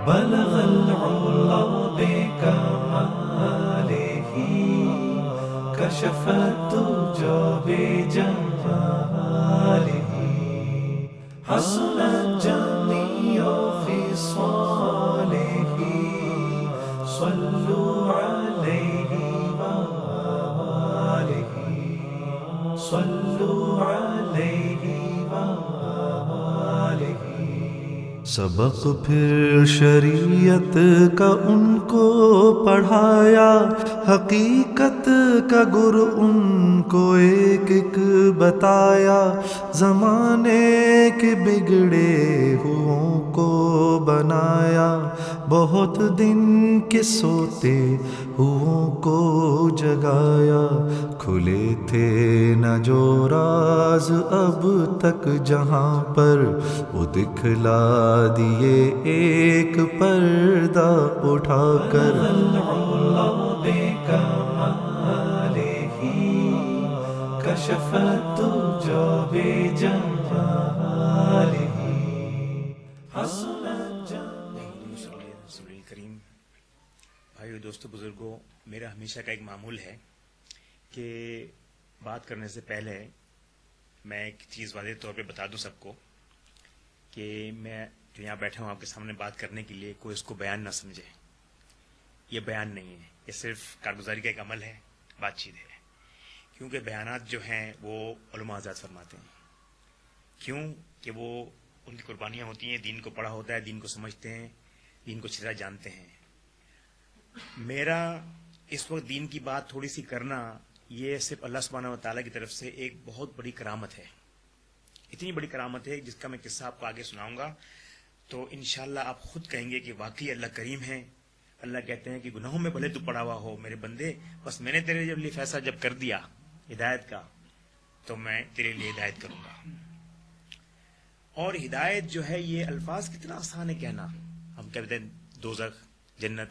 بلغ العلا بكماله كشف الدجى بجماله حسنت جميع خصاله صلوا عليه وآله صلوا عليه وآله سبق پھر شریعت کا ان کو پڑھایا حقیقت کا گر ان کو ایک ایک بتایا زمانے کے بگڑے ہووں کو بنایا بہت دن کے سوتے ہووں کو جگایا کھلے تھے نہ جو راز اب تک جہاں پر وہ دکھلا دیے ایک پردہ اٹھا کر كشف الدجى بجماله حسن رسول کریم. بھائیو، دوستو، بزرگوں، میرا ہمیشہ کا ایک معمول ہے کہ بات کرنے سے پہلے میں ایک چیز واضح طور پہ بتا دوں سب کو کہ میں جو یہاں بیٹھا ہوں آپ کے سامنے بات کرنے کے لیے، کوئی اس کو بیان نہ سمجھے. یہ بیان نہیں ہے، یہ صرف کارگزاری کا ایک عمل ہے، بات چیت ہے. کیونکہ بیانات جو ہیں وہ علماء حضرات فرماتے ہیں. کیوں کہ وہ ان کی قربانیاں ہوتی ہیں، دین کو پڑھا ہوتا ہے، دین کو سمجھتے ہیں، دین کو اچھی طرح جانتے ہیں. میرا اس وقت دین کی بات تھوڑی سی کرنا، یہ صرف اللہ سبحانہ و تعالیٰ کی طرف سے ایک بہت بڑی کرامت ہے. اتنی بڑی کرامت ہے جس کا میں قصہ آپ کو آگے سناؤں گا تو انشاءاللہ آپ خود کہیں گے کہ واقعی اللہ کریم ہے. اللہ کہتے ہیں کہ گناہوں میں بھلے تو پڑا ہوا ہو میرے بندے، بس میں نے تیرے لیے فیصلہ جب کر دیا ہدایت کا تو میں تیرے لیے ہدایت کروں گا. اور ہدایت جو ہے، یہ الفاظ کتنا آسان ہے کہنا. ہم کہتے ہیں دوزخ، جنت،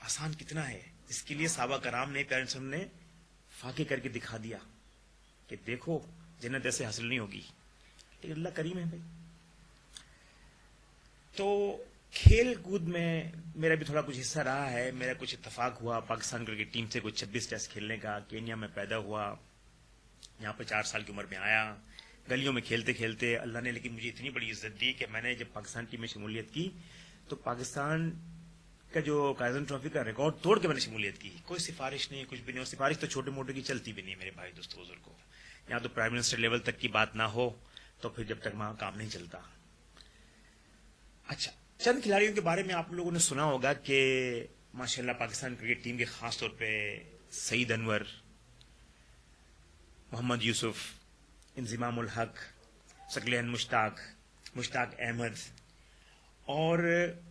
آسان کتنا ہے. اس کے لیے صحابہ کرام نے، پیارے صاحب نے فاقے کر کے دکھا دیا کہ دیکھو جنت ایسے حاصل نہیں ہوگی. لیکن اللہ کریم ہے بھائی. تو کھیل کود میں میرا بھی تھوڑا کچھ حصہ رہا ہے. میرا کچھ اتفاق ہوا پاکستان کرکٹ ٹیم سے کچھ 26 ٹیسٹ کھیلنے کا. کینیا میں پیدا ہوا، یہاں پہ 4 سال کی عمر میں آیا. گلیوں میں کھیلتے کھیلتے اللہ نے لیکن مجھے اتنی بڑی عزت دی کہ میں نے جب پاکستان ٹیم میں شمولیت کی تو پاکستان کا جو کائزن ٹرافی کا ریکارڈ توڑ کے میں نے شمولیت کی. کوئی سفارش نہیں، کچھ بھی نہیں. اور سفارش تو چھوٹے موٹے کی چلتی بھی نہیں میرے بھائی دوستو بزرگوں. یہاں تو پرائم منسٹر لیول تک کی بات نہ ہو تو پھر جب تک وہاں کام نہیں چلتا. اچھا، چند کھلاڑیوں کے بارے میں آپ لوگوں نے سنا ہوگا کہ ماشاءاللہ پاکستان کرکٹ ٹیم کے خاص طور پہ سعید انور، محمد یوسف، انضمام الحق، ثقلین مشتاق احمد اور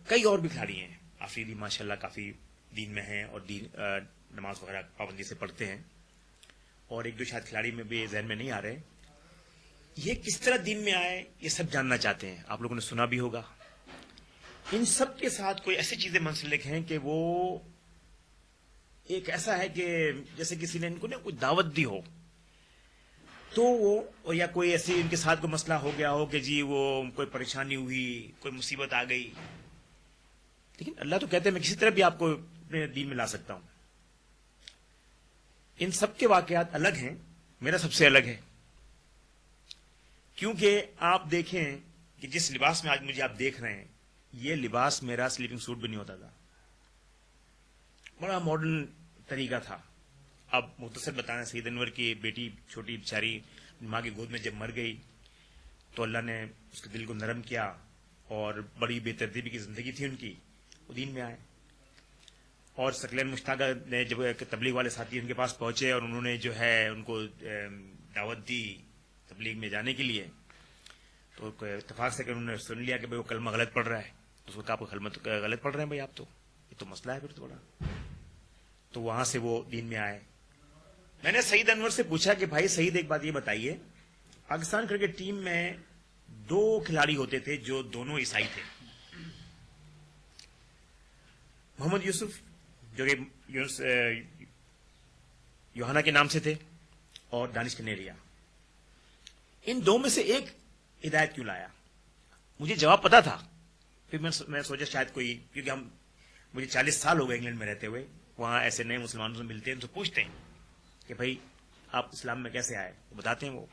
کئی اور بھی کھلاڑی ہیں. آفریدی ماشاءاللہ کافی دین میں ہیں اور نماز وغیرہ پابندی سے پڑھتے ہیں. اور ایک دو شاید کھلاڑی میں بھی ذہن میں نہیں آ رہے. یہ کس طرح دین میں آئے یہ سب جاننا چاہتے ہیں. آپ لوگوں نے سنا بھی ہوگا. ان سب کے ساتھ کوئی ایسی چیزیں منسلک ہیں کہ وہ ایک ایسا ہے کہ جیسے کسی نے ان کو کوئی دعوت دی ہو تو وہ، یا کوئی ایسی ان کے ساتھ کوئی مسئلہ ہو گیا ہو کہ جی وہ کوئی پریشانی ہوئی، کوئی مصیبت آ گئی. لیکن اللہ تو کہتے ہیں میں کسی طرح بھی آپ کو اپنے دین میں لا سکتا ہوں. ان سب کے واقعات الگ ہیں. میرا سب سے الگ ہے کیونکہ آپ دیکھیں کہ جس لباس میں آج مجھے آپ دیکھ رہے ہیں، یہ لباس میرا سلیپنگ سوٹ بھی نہیں ہوتا تھا. بڑا ماڈرن طریقہ تھا. اب مختصر بتانا، سعید انور کی بیٹی چھوٹی بیچاری ماں کی گود میں جب مر گئی تو اللہ نے اس کے دل کو نرم کیا اور بڑی بے ترتیبی کی زندگی تھی ان کی، وہ دین میں آئے. اور ثقلین مشتاق نے جب تبلیغ والے ساتھی ان کے پاس پہنچے اور انہوں نے جو ہے ان کو دعوت دی تبلیغ میں جانے کے لیے، تو اتفاق سے کہ انہوں نے سن لیا کہ بھائی وہ کلمہ غلط پڑھ رہا ہے. تو اس کو کہا آپ کو کلمہ غلط پڑھ رہے ہیں بھائی آپ، تو یہ تو مسئلہ ہے پھر تھوڑا. تو وہاں سے وہ دین میں آئے. میں نے سعید انور سے پوچھا کہ بھائی سعید ایک بات یہ بتائیے، پاکستان کرکٹ ٹیم میں 2 کھلاڑی ہوتے تھے جو دونوں عیسائی تھے. محمد یوسف جو کہ یوحنا کے نام سے تھے، اور دانش کنیریا. ان 2 میں سے ایک ہدایت کیوں لایا؟ مجھے جواب پتا تھا، پھر میں سوچا شاید کوئی، کیونکہ مجھے 40 سال ہو گئے انگلینڈ میں رہتے ہوئے، وہاں ایسے نئے مسلمانوں سے ملتے ہیں تو پوچھتے ہیں کہ بھائی آپ اسلام میں کیسے آئے، بتاتے ہیں وہ.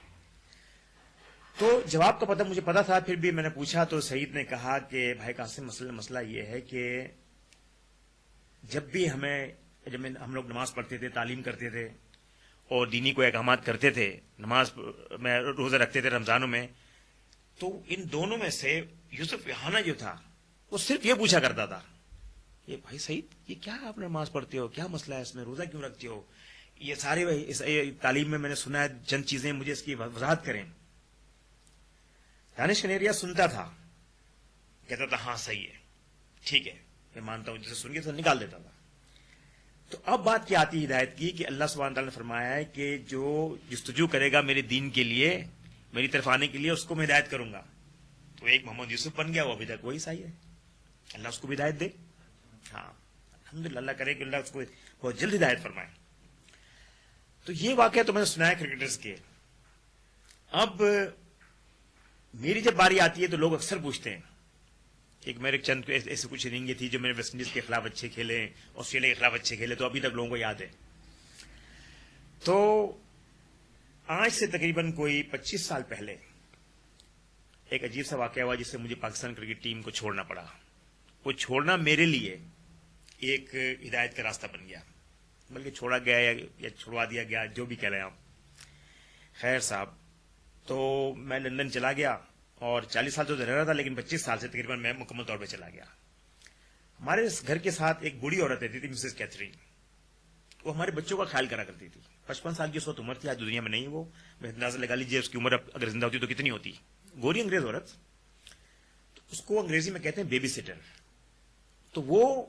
تو جواب کا پتہ مجھے پتا تھا، پھر بھی میں نے پوچھا تو سعید نے کہا کہ بھائی قاسم مسئلہ یہ ہے کہ جب بھی ہم لوگ نماز پڑھتے تھے، تعلیم کرتے تھے اور دینی کو احکامات کرتے تھے، نماز میں روزہ رکھتے تھے رمضانوں میں، تو ان دونوں میں سے یوسف یحییٰ جو تھا وہ صرف یہ پوچھا کرتا تھا کہ بھائی سعید یہ کیا آپ نماز پڑھتے ہو، کیا مسئلہ ہے اس میں، روزہ کیوں رکھتے ہو، یہ سارے تعلیم میں نے سنا ہے چند چیزیں، مجھے اس کی وضاحت کریں. دانش کنیریا سنتا تھا، کہتا تھا ہاں صحیح ہے، ٹھیک ہے میں مانتا ہوں، جسے سن کے تو نکال دیتا تھا. تو اب بات کیا آتی ہدایت کی کہ اللہ سبحانہ تعالیٰ نے فرمایا ہے کہ جو جستجو کرے گا میرے دین کے لیے، میری طرف آنے کے لیے، اس کو میں ہدایت کروں گا. تو ایک محمد یوسف بن گیا، وہ ابھی تک وہی صحیح ہے. اللہ اس کو بھی ہدایت دے. ہاں الحمدللہ، اللہ کرے کہ اللہ اس کو بہت جلد ہدایت فرمائے. تو یہ واقعہ تو میں نے سنا ہے کرکٹرز کے. اب میری جب باری آتی ہے تو لوگ اکثر پوچھتے ہیں، ایک میرے چند ایسے کچھ اننگیں تھی جو میں نے ویسٹ انڈیز کے خلاف اچھے کھیلے، آسٹریلیا کے خلاف اچھے کھیلے، تو ابھی تک لوگوں کو یاد ہے. تو آج سے تقریباً کوئی 25 سال پہلے ایک عجیب سا واقعہ ہوا جس سے مجھے پاکستان کرکٹ ٹیم کو چھوڑنا پڑا. وہ چھوڑنا میرے لیے ایک ہدایت کا راستہ بن گیا، بلکہ چھوڑا گیا یا چھڑوا دیا گیا، جو بھی کہہ رہے ہیں آپ. خیر صاحب، تو میں لندن چلا گیا اور 40 سال تو رہ رہا تھا، لیکن 25 سال سے تقریباً میں مکمل طور پہ چلا گیا. ہمارے اس گھر کے ساتھ ایک بوڑھی عورت رہتی تھی، مسز کیتھرین. وہ ہمارے بچوں کا خیال کرا کرتی تھی. 55 سال کی اس وقت عمر تھی، آج دنیا میں نہیں. وہ میں اندازہ لگا لیجیے اس کی عمر اگر زندہ ہوتی تو کتنی ہوتی. گوری انگریز عورت، تو اس کو انگریزی میں کہتے ہیں بیبی سٹر. تو وہ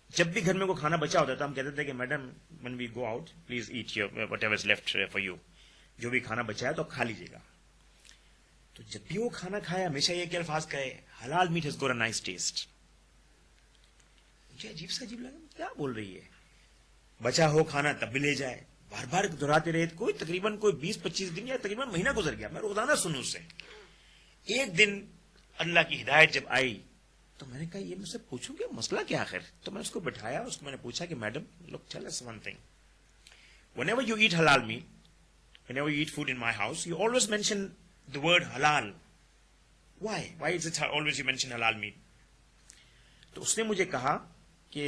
جب بھی گھر میں کوئی کھانا بچا ہوتا تھا، ہم کہتے تھے کہ madam when we go out please eat whatever is left for you. جو بھی کھانا بچا ہے تو کھا لیجیے گا. تو جب بھی وہ کھانا کھایا ہمیشہ یہ کہ الفاظ کہے halal meat has got a nice taste. مجھے عجیب سا عجیب لگا، کیا بول رہی ہے، بچا ہو کھانا تب بھی لے جائے. بار بار دہراتے رہے. کوئی تقریباً 20-25 دن یا تقریباً مہینہ گزر گیا، میں روزانہ سنوں اس سے. ایک دن اللہ کی ہدایت جب آئی تو میں نے کہا یہ مجھ سے پوچھوں کہ مسئلہ کیا آخر. تو میں اس کو بٹھایا، اس کو میں نے پوچھا کہ madam look tell us one thing. Whenever you eat halal meat, whenever you eat food in my house, you always mention the word halal. Why? Why is it always you mention halal meat? تو اس نے مجھے کہا کہ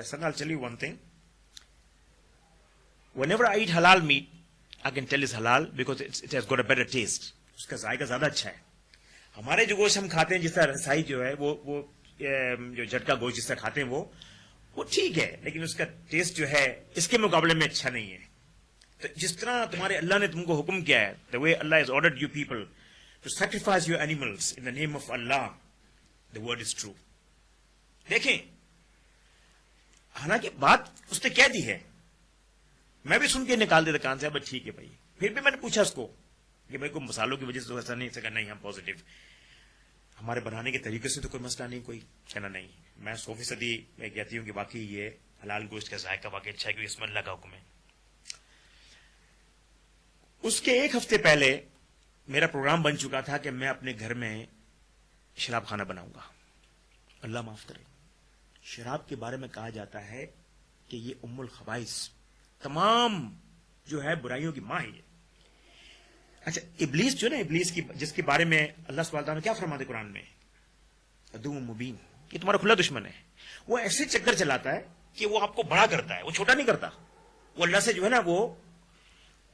sir, I'll tell you one thing. Whenever I eat halal meat, I can tell it's halal because it has got a better taste. اس کا ذائقہ زیادہ اچھا ہے. ہمارے جو گوشت ہم کھاتے ہیں جس طرح رسائی جو ہے وہ جو جھٹکا گوشت جس طرح کھاتے ہیں وہ ٹھیک ہے، لیکن اس کا ٹیسٹ جو ہے اس کے مقابلے میں اچھا نہیں ہے. تو جس طرح تمہارے اللہ نے تم کو حکم کیا ہے، the way Allah has ordered you people to sacrifice your animals in the name of Allah, the word is true. دیکھیں، حالانکہ بات اس نے کہہ دی ہے، میں بھی سن کے نکال دیتا کان سے، بس ٹھیک ہے بھائی. پھر بھی میں نے پوچھا اس کو کہ بھائی کوئی مسالوں کی وجہ سے تو ایسا نہیں سکا. نہیں، ہم پازیٹو، ہمارے بنانے کے طریقے سے تو کوئی مسئلہ نہیں. کوئی کہنا نہیں. میں 100% میں کہتی ہوں کہ واقعی یہ حلال گوشت کا ذائقہ واقعی اچھا ہے کیونکہ اس میں اللہ کا حکم ہے. اس کے ایک ہفتے پہلے میرا پروگرام بن چکا تھا کہ میں اپنے گھر میں شراب خانہ بناؤں گا. اللہ معاف کرے، شراب کے بارے میں کہا جاتا ہے کہ یہ ام الخبائث، تمام جو ہے برائیوں کی ماں ہے. اچھا، ابلیس جو نا، ابلیس کی جس کے بارے میں اللہ سبحانہ تعالیٰ نے کیا فرماتے قرآن میں، عدو مبین، یہ تمہارا کھلا دشمن ہے. وہ ایسے چکر چلاتا ہے کہ وہ آپ کو بڑا کرتا ہے، وہ چھوٹا نہیں کرتا. وہ اللہ سے جو ہے نا، وہ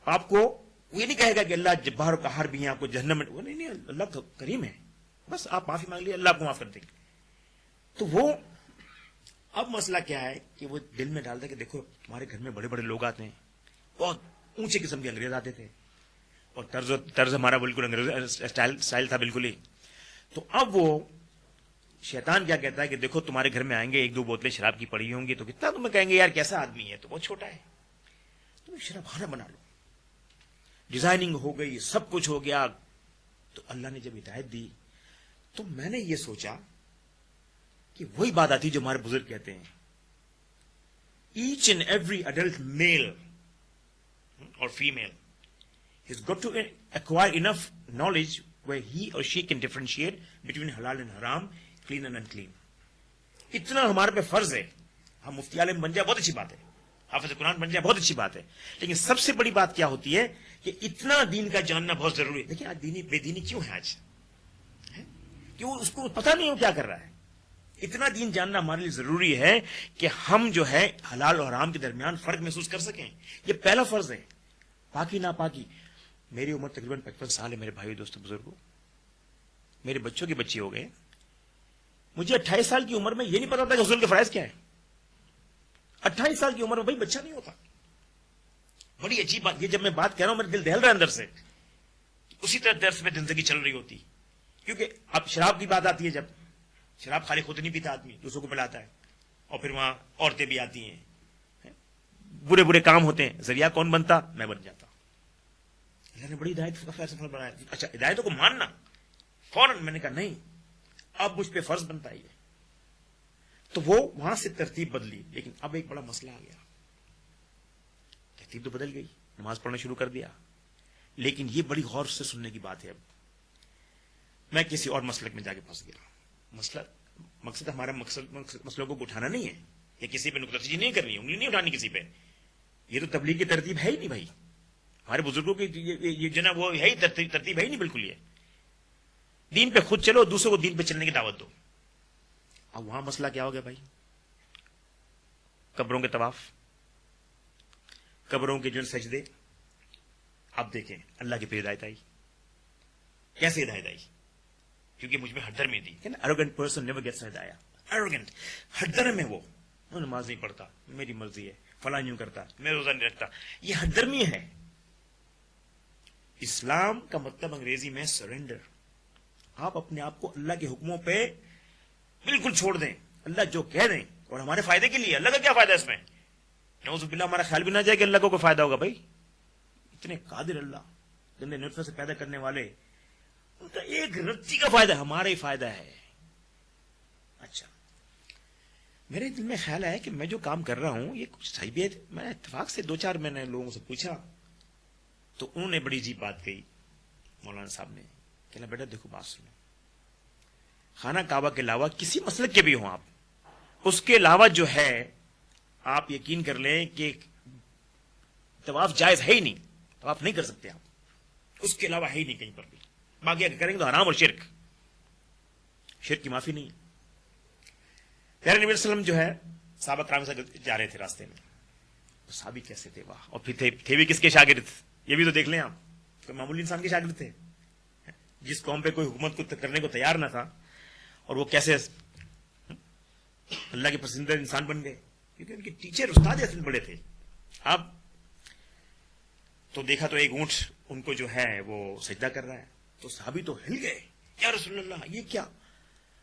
آپ کو یہ نہیں کہے گا کہ اللہ جبار و قہار بھی ہیں، آپ کو جہنم میں، وہ نہیں، اللہ کریم ہے، بس آپ معافی مانگ لیے اللہ آپ کو معاف کر دیں گے. تو وہ اب مسئلہ کیا ہے کہ وہ دل میں ڈالتا ہے کہ دیکھو تمہارے گھر میں بڑے بڑے لوگ آتے ہیں، بہت اونچے قسم کے انگریز آتے تھے، اور طرز ہمارا بالکل انگریز اسٹائل تھا بالکل ہی. تو اب وہ شیطان کیا کہتا ہے کہ دیکھو تمہارے گھر میں آئیں گے، 1-2 بوتلیں شراب کی پڑی ہوں گی تو کتنا تمہیں کہیں گے یار کیسا آدمی ہے، تو بہت چھوٹا ہے، تم شراب خانہ بنا لو. ڈیزائننگ ہو گئی، سب کچھ ہو گیا. تو اللہ نے جب ہدایت دی تو میں نے یہ سوچا کہ وہی بات آتی جو ہمارے بزرگ کہتے ہیں، ایچ اینڈ ایوری اڈلٹ میل اور female has got to acquire enough knowledge where he or she can differentiate between halal and haram, clean and unclean. اتنا ہمارے پہ فرض ہے. ہم مفتی عالم بن جائے بہت اچھی بات ہے, حافظ قرآن بن جائے بہت اچھی بات ہے, لیکن سب سے بڑی بات کیا ہوتی ہے کہ اتنا دین کا جاننا بہت ضروری ہے. دیکھیں آج دینی بے دینی کیوں ہے آج, کیوں اس کو پتہ نہیں ہو کیا کر رہا ہے. اتنا دین جاننا ہمارے لیے ضروری ہے کہ ہم جو ہے حلال اور حرام کے درمیان فرق محسوس کر سکیں. یہ پہلا فرض ہے. پاکی ناپاکی. میری عمر تقریباً 55 سال ہے میرے بھائی دوستوں بزرگوں, میرے بچوں کے بچے ہو گئے. مجھے 28 سال کی عمر میں یہ نہیں پتا تھا کہ غسل کے فرائض کیا ہے. 28 سال کی عمر میں بھائی بچہ نہیں ہوتا. بڑی عجیب بات. یہ جب میں بات کہہ رہا ہوں میرے دل دہل رہا ہے اندر سے. اسی طرح درس میں زندگی چل رہی ہوتی, کیونکہ اب شراب کی بات آتی ہے. جب شراب خالی خود نہیں پیتا آدمی, دوسروں کو پلاتا ہے, اور پھر وہاں عورتیں بھی آتی ہیں, برے برے کام ہوتے ہیں. ذریعہ کون بنتا؟ میں بن جاتا. اللہ نے بڑی ہدایت کا فیصلہ بنایا. اچھا ہدایتوں کو ماننا فوراً. میں نے کہا نہیں, اب مجھ پہ فرض بنتا ہی ہے. تو وہ وہاں سے ترتیب بدلی. لیکن اب ایک بڑا مسئلہ آ گیا. ترتیب تو بدل گئی, نماز پڑھنا شروع کر دیا, لیکن یہ بڑی غور سے سننے کی بات ہے. اب میں کسی اور مسلک میں جا کے پھنس گیا. مقصد ہمارا مسئلوں کو اٹھانا نہیں ہے, یا کسی پہ نقطہ چینی نہیں کرنی, انگلی نہیں اٹھانی کسی پہ. یہ تو تبلیغ کی ترتیب ہے ہی نہیں بھائی. ہمارے بزرگوں کی یہ جو نا وہ ہے ہی ترتیب ہے ہی نہیں بالکل. یہ دین پہ خود چلو, دوسروں کو دین پہ چلنے کی دعوت دو. اب وہاں مسئلہ کیا ہو گیا بھائی؟ قبروں کے طواف, قبروں کے جو سجدے. اب دیکھیں اللہ کی پھر ہدایت آئی. کیسے ہدایت آئی؟ کیونکہ مجھ میں ہڈر میں تھی. ایروگنٹ پرسن نیور گیٹس ہدایت. ایروگنٹ ہڈر میں, وہ نماز نہیں پڑھتا, میری مرضی ہے, فلاں یوں کرتا, میں روزہ نہیں رکھتا. یہ ہڈر میں ہے. اسلام کا مطلب انگریزی میں سرنڈر. آپ اپنے آپ کو اللہ کے حکموں پہ بالکل چھوڑ دیں. اللہ جو کہہ دیں, اور ہمارے فائدے کے لیے. اللہ کا کیا فائدہ ہے اس میں؟ نعوذ باللہ ہمارا خیال بھی نہ جائے کہ اللہ کو کوئی فائدہ ہوگا. بھائی اتنے قادر اللہ, گندے نطفے سے پیدا کرنے والے, ان کا ایک رتی کا فائدہ ہمارا ہی فائدہ ہے. اچھا, میرے دل میں خیال آیا کہ میں جو کام کر رہا ہوں یہ کچھ صحیح بھی ہے. میں اتفاق سے 2-4 میں نے لوگوں سے پوچھا, تو انہوں نے بڑی عجیب بات کہی. مولانا صاحب نے کہنا بیٹا دیکھو بات سنو, خانہ کعبہ کے علاوہ کسی مسلک کے بھی ہوں آپ, اس کے علاوہ جو ہے آپ یقین کر لیں کہ طواف جائز ہے ہی نہیں. طواف نہیں کر سکتے آپ, اس کے علاوہ ہے ہی نہیں کہیں پر بھی. باقی اگر کریں گے تو حرام اور شرک. شرک کی معافی نہیں ہے. پیارے نبی صلی اللہ علیہ وسلم جو ہے صحابہ کرام سے جا رہے تھے راستے میں. تو صحابی کیسے تھے واہ, اور پھر تھے بھی کس کے شاگرد؟ یہ بھی تو دیکھ لیں آپ, کوئی معمولی انسان کے شاگرد تھے. جس قوم پہ کوئی حکومت کو کرنے کو تیار نہ تھا, اور وہ کیسے اللہ کے پسندیدہ انسان بن گئے, کیونکہ ان کے ٹیچر استاد اصل بڑے تھے. اب تو دیکھا تو ایک اونٹ ان کو جو ہے وہ سجدہ کر رہا ہے. تو صحابی تو ہل گئے, یا رسول اللہ یہ کیا,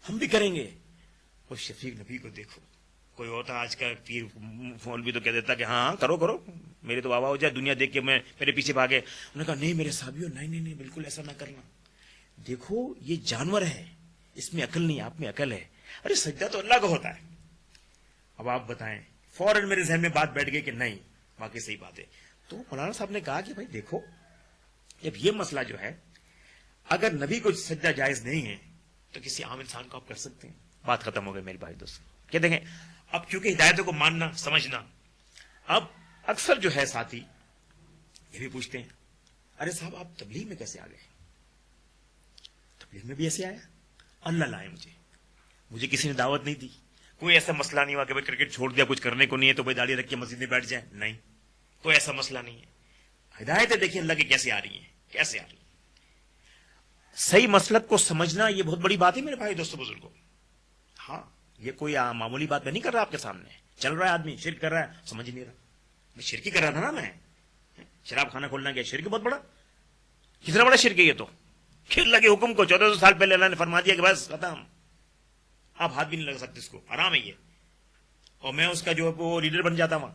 ہم بھی کریں گے. اور شفیق نبی کو دیکھو, کوئی ہوتا آج کا پیر مولوی تو کہہ دیتا کہ ہاں کرو کرو, میرے تو بابا ہو جائے, دنیا دیکھ کے میں میرے پیچھے بھاگے. انہوں نے کہا نہیں میرے صحابیوں, نہیں بالکل ایسا نہ کرنا. دیکھو یہ جانور ہے, اس میں عقل نہیں, آپ میں عقل ہے. ارے سجدہ تو اللہ کو ہوتا ہے. اب آپ بتائیں, فوراً میرے ذہن میں بات بیٹھ گئی کہ نہیں واقعی صحیح بات ہے. تو مولانا صاحب نے کہا کہ بھائی دیکھو, جب یہ مسئلہ جو ہے اگر نبی کو سجدہ جائز نہیں ہے تو کسی عام انسان کو آپ کر سکتے ہیں. بات ختم ہو گئی میرے بھائی دوست. کہ دیکھیں اب چونکہ ہدایتوں کو ماننا سمجھنا, اب اکثر جو ہے ساتھی یہ بھی پوچھتے ہیں ارے صاحب آپ تبلیغ میں کیسے آ گئے؟ تبلیغ میں بھی ایسے آیا, اللہ لائے مجھے کسی نے دعوت نہیں دی. کوئی ایسا مسئلہ نہیں ہوا کہ بھائی کرکٹ چھوڑ دیا, کچھ کرنے کو نہیں ہے تو بھائی داڑھی رکھ کے مسجد میں بیٹھ جائیں, نہیں کوئی ایسا مسئلہ نہیں ہے. ہدایتیں دیکھیں اللہ کی کیسے آ رہی ہیں, کیسے آ رہی ہیں. صحیح مسلک کو سمجھنا یہ بہت بڑی بات ہے میرے بھائی دوستوں بزرگوں. ہاں یہ کوئی معمولی بات میں نہیں کر رہا آپ کے سامنے. چل رہا ہے آدمی شرک کر رہا ہے, سمجھ نہیں رہا. میں شرکی کر رہا تھا نا, میں شراب خانہ کھولنا کیا شرک بہت بڑا, کتنا بڑا شرک ہے یہ. تو پھر اللہ کے حکم کو 1400 سال پہلے اللہ نے فرما دیا کہ بس ختم, آپ ہاتھ بھی نہیں لگا سکتے اس کو, حرام ہے یہ. اور میں اس کا جو وہ لیڈر بن جاتا وہاں.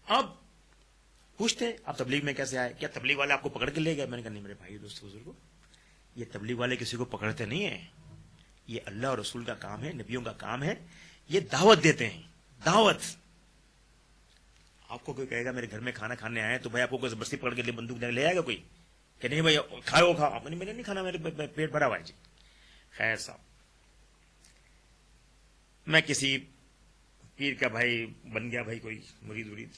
اب پوچھتے ہیں آپ تبلیغ میں کیسے آئے, کیا تبلیغ والے آپ کو پکڑ کے لے گئے؟ میں نے کہا نہیں میرے بھائی دوستوں بزرگوں, یہ تبلیغ والے کسی کو پکڑتے نہیں ہیں. یہ اللہ اور رسول کا کام ہے, نبیوں کا کام ہے. یہ دعوت دیتے ہیں, دعوت. آپ کو کوئی کہے گا میرے گھر میں کھانا کھانے آئے تو بھائی آپ کو کوئی زبردستی پکڑ کے بندوق لے آئے گا کوئی کہ نہیں بھائی کھاؤ کھاؤ؟ آپ نے, میں نے نہیں کھانا, میرے پیٹ بھرا ہوا ہے جی. خیر صاحب میں کسی پیر کا بھائی بن گیا بھائی، کوئی مرید.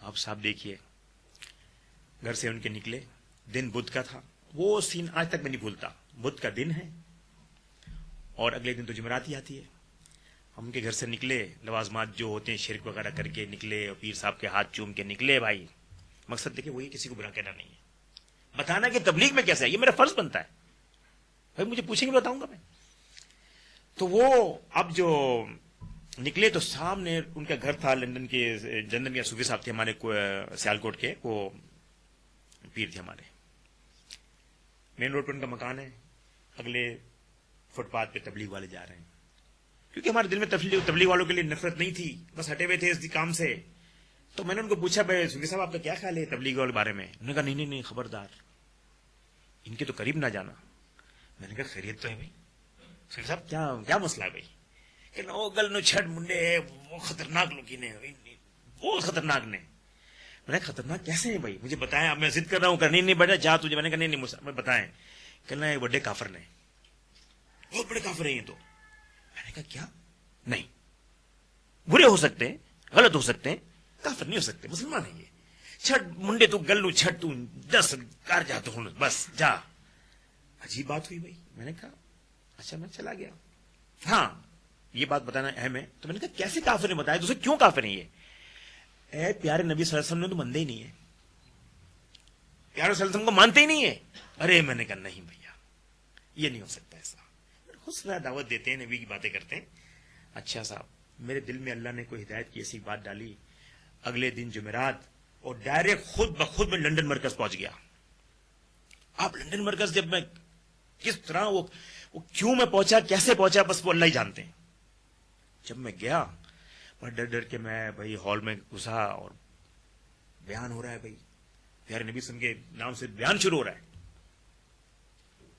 آپ صاحب دیکھیے، گھر سے ان کے نکلے، دن بدھ کا تھا. وہ سین آج تک میں نہیں بھولتا. بدھ کا دن ہے اور اگلے دن تو جمعرات ہی آتی ہے. ہم ان کے گھر سے نکلے، لوازمات جو ہوتے ہیں شرک وغیرہ کر کے نکلے، اور پیر صاحب کے ہاتھ چوم کے نکلے. بھائی مقصد دیکھیں، وہی کسی کو برا کہنا نہیں ہے، بتانا کہ تبلیغ میں کیسا ہے، یہ میرا فرض بنتا ہے. بھائی مجھے پوچھیں گے بتاؤں گا میں. تو وہ اب جو نکلے تو سامنے ان کا گھر تھا، لندن کے صوفی صاحب تھے ہمارے سیالکوٹ کے، وہ پیر تھے ہمارے. مین روڈ پہ ان کا مکان ہے، اگلے فٹ پاتھ پہ تبلیغ والے جا رہے ہیں. کیونکہ ہمارے دل میں تبلیغ والوں کے لیے نفرت نہیں تھی، بس ہٹے ہوئے تھے اس کام سے. تو میں نے ان کو پوچھا، بھائی صوفی صاحب آپ کا کیا خیال ہے تبلیغ والے بارے میں؟ انہوں نے کہا نہیں خبردار، ان کے تو قریب نہ جانا. میں نے کہا خیریت تو ہے بھائی؟ صوفی صاحب کیا مسئلہ ہے بھائی؟ کہ وہ گل نو چھڑ منڈے ہے، وہ خطرناک لوگ نے، بہت خطرناک نے. میں نے خطرناک کیسے ہیں بھائی مجھے بتائیں. اب میں ضد کر رہا ہوں کہ نہیں بیٹا جا تجھے. میں نے کہا نہیں بتائیں. کہنا یہ بڑے کافر نے، بہت بڑے کافر ہیں یہ تو. میں نے کہا کیا؟ نہیں، برے ہو سکتے ہیں، غلط ہو سکتے ہیں، کافر نہیں ہو سکتے، مسلمان ہیں یہ. چھٹ منڈے تو گلو چھٹ تو 10 کار جا تو بس جا. عجیب بات ہوئی بھائی. میں نے کہا اچھا، میں چلا گیا. ہاں یہ بات بتانا اہم ہے. تو میں نے کہا کیسے کافر نے بتایا، دوسرے کیوں کافر ہیں یہ؟ اے پیارے نبی صلی اللہ علیہ وسلم نے تو مانتے ہی نہیں ہے، پیارے صلی اللہ علیہ وسلم کو مانتے ہی نہیں ہے. ارے میں نے کہا نہیں بھیا یہ نہیں ہو سکتا ایسا. حسنہ دعوت دیتے ہیں، نبی کی باتیں کرتے ہیں. اچھا صاحب، میرے دل میں اللہ نے کوئی ہدایت کی ایسی بات ڈالی. اگلے دن جمعرات، اور ڈائریکٹ خود بخود میں لندن مرکز پہنچ گیا. آپ لندن مرکز جب میں کس طرح وہ کیوں میں پہنچا، کیسے پہنچا، بس وہ اللہ ہی جانتے ہیں. جب میں گیا اور ڈر کے میں بھائی ہال میں گھسا، اور بیان ہو رہا ہے بھائی پیارے نبی صلی اللہ علیہ وسلم کے نام سے بیان شروع ہو رہا ہے.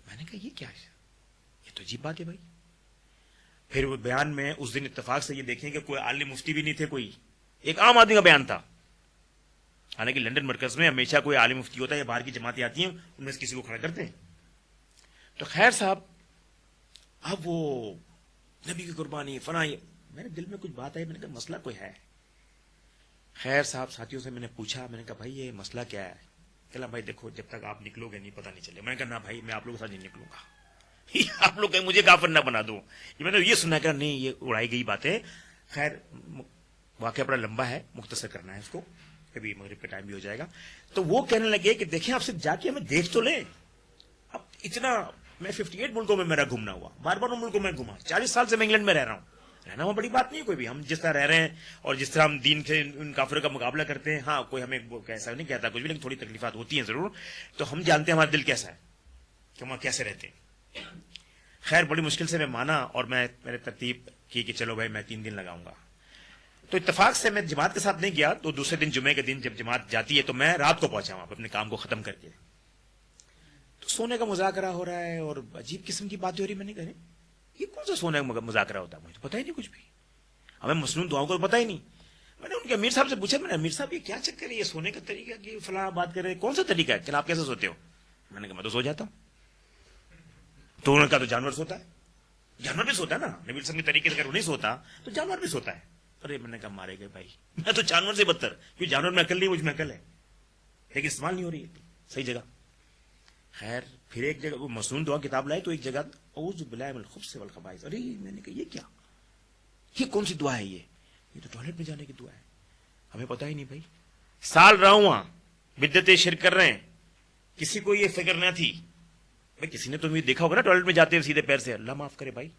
میں نے کہا یہ کیا ہے، یہ تو عجیب بات ہے بھائی. پھر وہ بیان میں اس دن اتفاق سے یہ دیکھیں کہ کوئی عالم مفتی بھی نہیں تھے، کوئی ایک عام آدمی کا بیان تھا. حالانکہ لندن مرکز میں ہمیشہ کوئی عالم مفتی ہوتا ہے، یا باہر کی جماعتیں آتی ہیں ان میں سے کسی کو کھڑا کرتے ہیں. تو خیر صاحب، اب وہ نبی کی قربانی فنا، میرے دل میں کچھ بات آئی. میں نے کہا مسئلہ کوئی ہے. خیر صاحب، ساتھیوں سے میں نے پوچھا، میں نے کہا بھائی یہ مسئلہ کیا ہے؟ کہلا بھائی دیکھو جب تک آپ نکلو گے نہیں پتہ نہیں چلے. میں نے کہا نہ بھائی میں آپ لوگوں کے ساتھ نہیں نکلوں گا. آپ لوگ کہیں مجھے کافر نہ بنا دو. میں نے یہ سنا کہ نہیں یہ اڑائی گئی باتیں. خیر واقعہ بڑا لمبا ہے، مختصر کرنا ہے اس کو، کبھی مغرب کا ٹائم بھی ہو جائے گا. تو وہ کہنے لگے کہ دیکھیں آپ صرف جا کے ہمیں دیکھ تو لیں. اب اتنا میں 58 ملکوں میں میرا گھومنا ہوا، بار بار ان ملکوں میں گھوما. 40 سال سے میں انگلینڈ میں رہ رہا ہوں. رہنا وہ بڑی بات نہیں ہے کوئی بھی. ہم جس طرح رہ رہے ہیں اور جس طرح ہم دین کے ان کافروں کا مقابلہ کرتے ہیں، ہاں کوئی ہمیں ایسا نہیں کہتا کچھ بھی، لیکن تھوڑی تکلیفات ہوتی ہیں ضرور. تو ہم جانتے ہیں ہمارا دل کیسا ہے، کہ وہاں کیسے رہتے ہیں. خیر بڑی مشکل سے میں مانا، اور میں نے ترتیب کی کہ چلو بھائی میں 3 دن لگاؤں گا. تو اتفاق سے میں جماعت کے ساتھ نہیں گیا. تو دوسرے دن جمعے کے دن جب جماعت جاتی ہے تو میں رات کو پہنچا ہوں اپنے کام کو ختم کر کے. تو سونے کا مذاکرہ ہو رہا ہے اور عجیب قسم کی باتیں ہو رہی. میں نے کہا یہ کون سا سونے کا مذاکرہ ہوتا ہے، مجھے تو پتہ ہی نہیں کچھ بھی. ہمیں مسنون دعاؤں کو تو پتہ ہی نہیں. میں نے ان کے امیر صاحب سے پوچھا، میں نے امیر صاحب یہ کیا چکر ہے، یہ سونے کا طریقہ کہ فلاں بات کر رہے ہیں، کون سا طریقہ ہے، کہ آپ کیسے سوتے ہو؟ میں نے کہا میں تو سو جاتا ہوں. تو انہوں نے کہا تو جانور سوتا ہے. جانور بھی سوتا ہے نا، نبی صلی طریقے سے اگر وہ نہیں سوتا تو جانور بھی سوتا ہے. ارے میں نے کہا مارے گئے بھائی، میں تو جانور سے بدتر، کیونکہ جانور میں عقل نہیں، مجھ میں عقل ہے، لیکن استعمال نہیں ہو رہی ہے صحیح جگہ. خیر پھر ایک جگہ وہ مسنون دعا کتاب لائے تو ایک جگہ اعوذ باللہ من الخبث والخبائث. ارے میں نے کہا یہ کیا، یہ کون سی دعا ہے، یہ تو ٹوائلٹ میں جانے کی دعا ہے. ہمیں پتہ ہی نہیں بھائی. سال رہا ہوں وہاں، بدعتیں شرک کر رہے ہیں، کسی کو یہ فکر نہ تھی. بھائی کسی نے تو بھی دیکھا ہوگا نا ٹوائلٹ میں جاتے ہیں سیدھے پیر سے، اللہ معاف کرے بھائی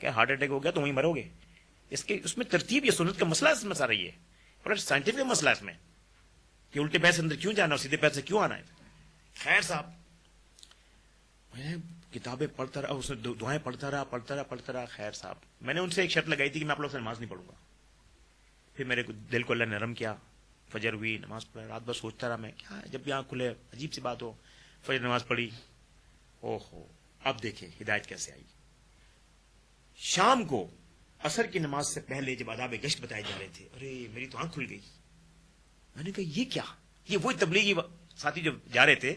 کیا ہارٹ اٹیک ہو گیا تو وہیں مرو گے. اس میں ترتیب یہ سنت کا مسئلہ اس میں سارا یہ ہے، بڑا سائنٹیفک مسئلہ اس میں کہ الٹے پیر سے اندر کیوں جانا اور سیدھے پیر سے کیوں آنا ہے. خیر صاحب میں کتابیں پڑھتا رہا، اس نے دعائیں پڑھتا رہا. خیر صاحب میں نے ان سے ایک شرط لگائی تھی کہ میں آپ لوگ سے نماز نہیں پڑھوں گا. پھر میرے دل کو اللہ نے نرم کیا، فجر ہوئی، نماز پڑھا. رات بھر سوچتا رہا میں کیا جب بھی آنکھ کھلے عجیب سی بات ہو. فجر نماز پڑھی، اوہو اب دیکھیں ہدایت کیسے آئی. شام کو عصر کی نماز سے پہلے جب آداب گشت بتائے جا رہے تھے، ارے میری تو آنکھ کھل گئی. میں نے کہا یہ کیا، یہ وہی تبلیغی ساتھی جو جا رہے تھے.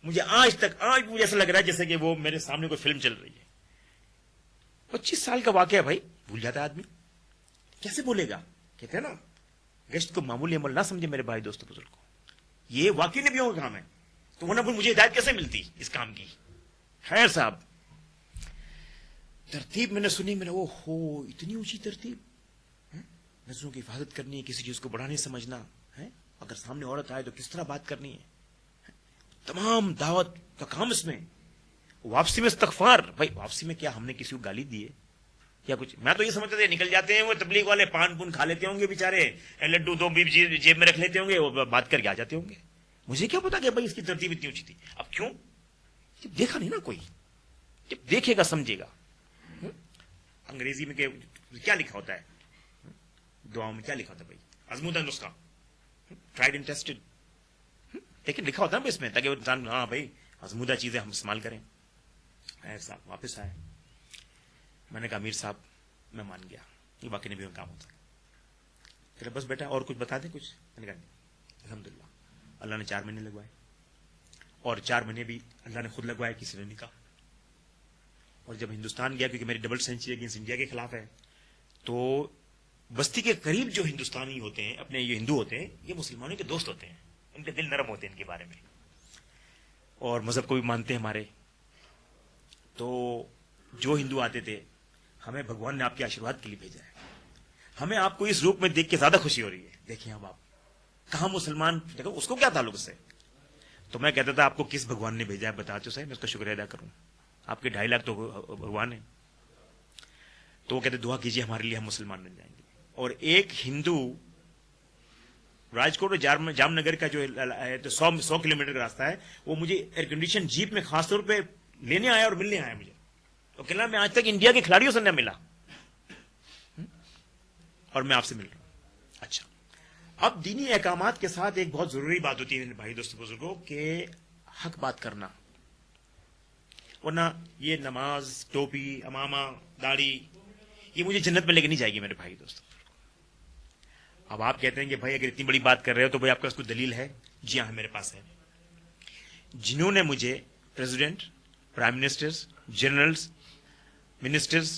مجھے آج مجھے ایسا لگ رہا ہے جیسے کہ وہ میرے سامنے کوئی فلم چل رہی ہے. 25 سال کا واقعہ ہے بھائی. بھول جاتا ہے آدمی, کیسے بولے گا؟ کہتے ہیں نا گشت کو معمولی عمل نہ سمجھے میرے بھائی دوستوں بزرگوں, یہ واقعی نبیوں کا کام ہے, تو ورنہ مجھے ہدایت کیسے ملتی اس کام کی؟ خیر صاحب, ترتیب میں نے سنی, میں نے او ہو اتنی اونچی ترتیب, نظروں کی حفاظت کرنی ہے, کسی چیز کو بڑا نہیں سمجھنا ہے, اگر سامنے عورت آئے تو کس طرح بات کرنی ہے, تمام دعوت کا کام اس میں. واپسی میں استغفار, بھائی واپسی میں کیا ہم نے کسی کو گالی دی ہے یا کچھ؟ میں تو یہ سمجھتا تھا نکل جاتے ہیں وہ تبلیغ والے, پان پون کھا لیتے ہوں گے بیچارے, لڈو دو بھی جیب میں رکھ لیتے ہوں گے, وہ بات کر کے آ جاتے ہوں گے. مجھے کیا پتا کہ بھائی اس کی ترتیب اتنی اونچی تھی. اب کیوں؟ جب دیکھا نہیں نا کوئی, جب دیکھے گا سمجھے گا. انگریزی میں کیا لکھا ہوتا ہے دعاؤں میں؟ کیا لکھا ہوتا ہے بھائی؟ آزمودہ نسخہ, ٹرائیڈ اینڈ ٹیسٹڈ, لیکن لکھا ہوتا ہے اس میں تاکہ وہ انسان ہاں بھائی آزمودہ چیزیں ہم استعمال کریں. ایسا واپس آئے, میں نے کہا امیر صاحب میں مان گیا, یہ واقعی نبیوں کا کام ہوتا ہے. کہ بس بیٹا اور کچھ بتا دیں کچھ؟ میں نے کہا نہیں, الحمدللہ اللہ نے 4 مہینے لگوائے, اور 4 مہینے بھی اللہ نے خود لگوائے, کسی نے نہیں کہا. اور جب ہندوستان گیا, کیونکہ میری ڈبل سینچری اگینسٹ انڈیا کے خلاف ہے, تو بستی کے قریب جو ہندوستانی ہوتے ہیں, اپنے یہ ہندو ہوتے ہیں, یہ مسلمانوں کے دوست ہوتے ہیں, ان کے دل نرم ہوتے ہیں ان کے بارے میں, اور مذہب کو بھی مانتے ہیں ہمارے. تو جو ہندو آتے تھے, ہمیں بھگوان نے آپ کے آشیرواد کے لیے بھیجا ہے, ہمیں آپ کو اس روپ میں دیکھ کے زیادہ خوشی ہو رہی ہے. دیکھیں اب آپ کہاں مسلمان, دیکھو اس کو کیا تعلق سے. تو میں کہتا تھا آپ کو کس بھگوان نے بھیجا ہے بتا تو صحیح, میں اس کا شکریہ ادا کروں. آپ کے 2.5 لاکھ تو بھگوان ہیں. تو وہ کہتے دعا کیجیے ہمارے لیے, ہم مسلمان بن جائیں گے. اور ایک ہندو راجکوٹ اور جام نگر کا جو 100 کلومیٹر کا راستہ ہے, وہ مجھے ایئر کنڈیشن جیپ میں خاص طور پہ لینے آیا اور ملنے آیا مجھے. تو کہنا میں آج تک انڈیا کے کھلاڑیوں سے نہ ملا, اور میں آپ سے مل رہا ہوں. اچھا, اب دینی احکامات کے ساتھ ایک بہت ضروری بات ہوتی ہے بھائی دوستوں بزرگوں, کہ حق بات کرنا. ورنہ یہ نماز, ٹوپی, امامہ, داڑھی, یہ مجھے جنت میں لے کے نہیں جائے گی میرے بھائی دوستوں. اب آپ کہتے ہیں کہ بھائی اگر اتنی بڑی بات کر رہے ہو تو بھائی آپ کے پاس کوئی دلیل ہے؟ جی ہاں میرے پاس ہے. جنہوں نے مجھے president, prime ministers, generals, ministers